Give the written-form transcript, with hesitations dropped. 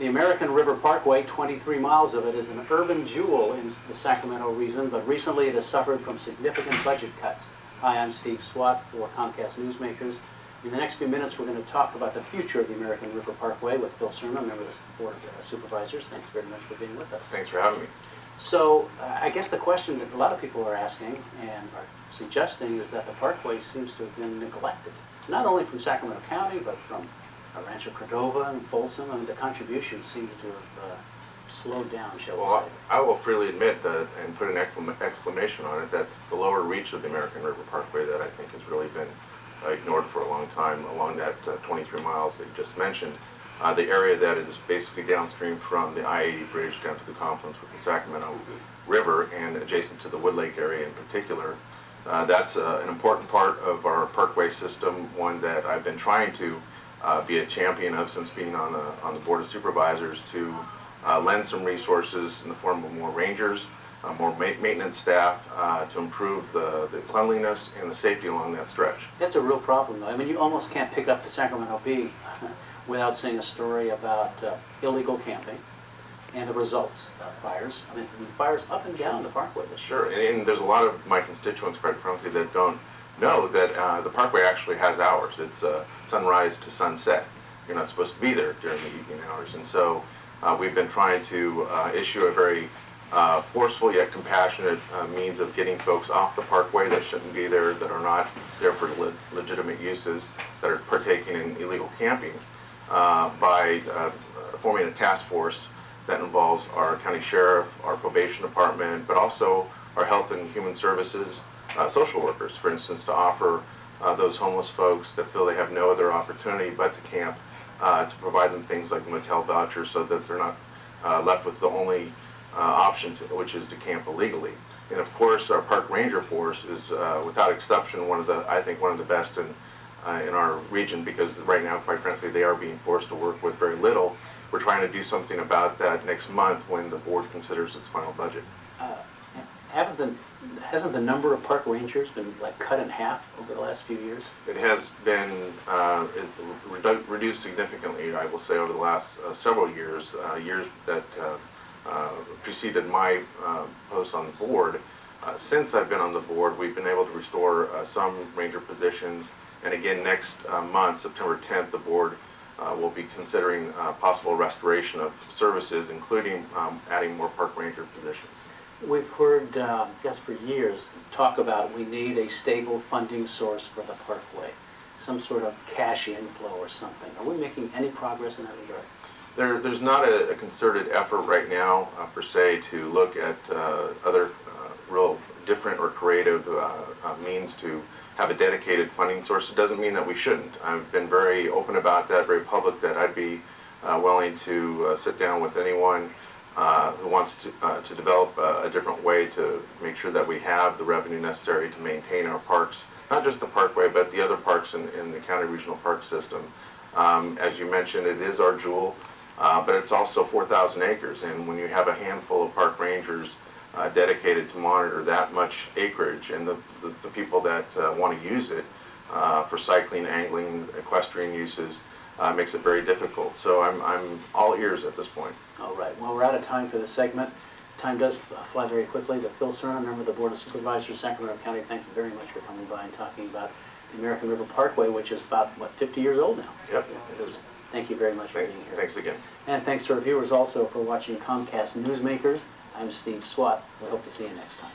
The American River Parkway, 23 miles of it, is an urban jewel in the Sacramento region, but recently it has suffered from significant budget cuts. Hi, I'm Steve Swat for Comcast Newsmakers. In the next few minutes, we're going to talk about the future of the American River Parkway with Phil Serna, member of the Board of Supervisors. Thanks very much for being with us. Thanks for having me. So, I guess the question that a lot of people are asking and are suggesting is that the parkway seems to have been neglected, not only from Sacramento County, but from Rancho Cordova and Folsom. I mean, the contributions seem to have slowed down, shall we say. I will freely admit that, and put an exclamation on it, that's the lower reach of the American River Parkway that I think has really been ignored for a long time along that 23 miles that you just mentioned. The area that is basically downstream from the I-80 bridge down to the confluence with the Sacramento River and adjacent to the Wood Lake area in particular. That's an important part of our parkway system, one that I've been trying to be a champion of since being on the Board of Supervisors, to lend some resources in the form of more rangers, more maintenance staff to improve the cleanliness and the safety along that stretch. That's a real problem, though. I mean, you almost can't pick up the Sacramento Bee without seeing a story about illegal camping and the results of fires. I mean, fires up and down the parkway. Sure, and there's a lot of my constituents, quite frankly, that don't know that the parkway actually has hours. It's sunrise to sunset. You're not supposed to be there during the evening hours, and so we've been trying to issue a very forceful yet compassionate means of getting folks off the parkway that shouldn't be there, that are not there for legitimate uses, that are partaking in illegal camping, by forming a task force that involves our county sheriff, our probation department, but also our health and human services social workers, for instance, to offer those homeless folks that feel they have no other opportunity but to camp, to provide them things like motel vouchers so that they're not left with the only option, which is to camp illegally. And of course, our park ranger force is, without exception, I think one of the best in our region, because right now, quite frankly, they are being forced to work with very little. We're trying to do something about that next month when the board considers its final budget. Hasn't the number of park rangers been cut in half over the last few years? It has been reduced significantly, I will say, over the last several years, years that preceded my post on the board. Since I've been on the board, we've been able to restore some ranger positions, and again next month, September 10th, the board will be considering possible restoration of services, including adding more park ranger positions. We've heard, yes, for years, talk about we need a stable funding source for the parkway, some sort of cash inflow or something. Are we making any progress in that regard? There's not a concerted effort right now, per se, to look at other real different or creative means to have a dedicated funding source. It doesn't mean that we shouldn't. I've been very open about that, very public, that I'd be willing to sit down with anyone who wants to develop a different way to make sure that we have the revenue necessary to maintain our parks, not just the parkway, but the other parks in the county regional park system. As you mentioned, it is our jewel, but it's also 4,000 acres, and when you have a handful of park rangers dedicated to monitor that much acreage, and the people that want to use it for cycling, angling, equestrian uses, makes it very difficult. So I'm all ears at this point. All right. Well, we're out of time for this segment. Time does fly very quickly. To Phil Serna, member of the Board of Supervisors, Sacramento County, thanks very much for coming by and talking about the American River Parkway, which is about, what, 50 years old now? Yep, it is. Thank you very much for being here. Thanks again. And thanks to our viewers also for watching Comcast Newsmakers. I'm Steve Swat. We hope to see you next time.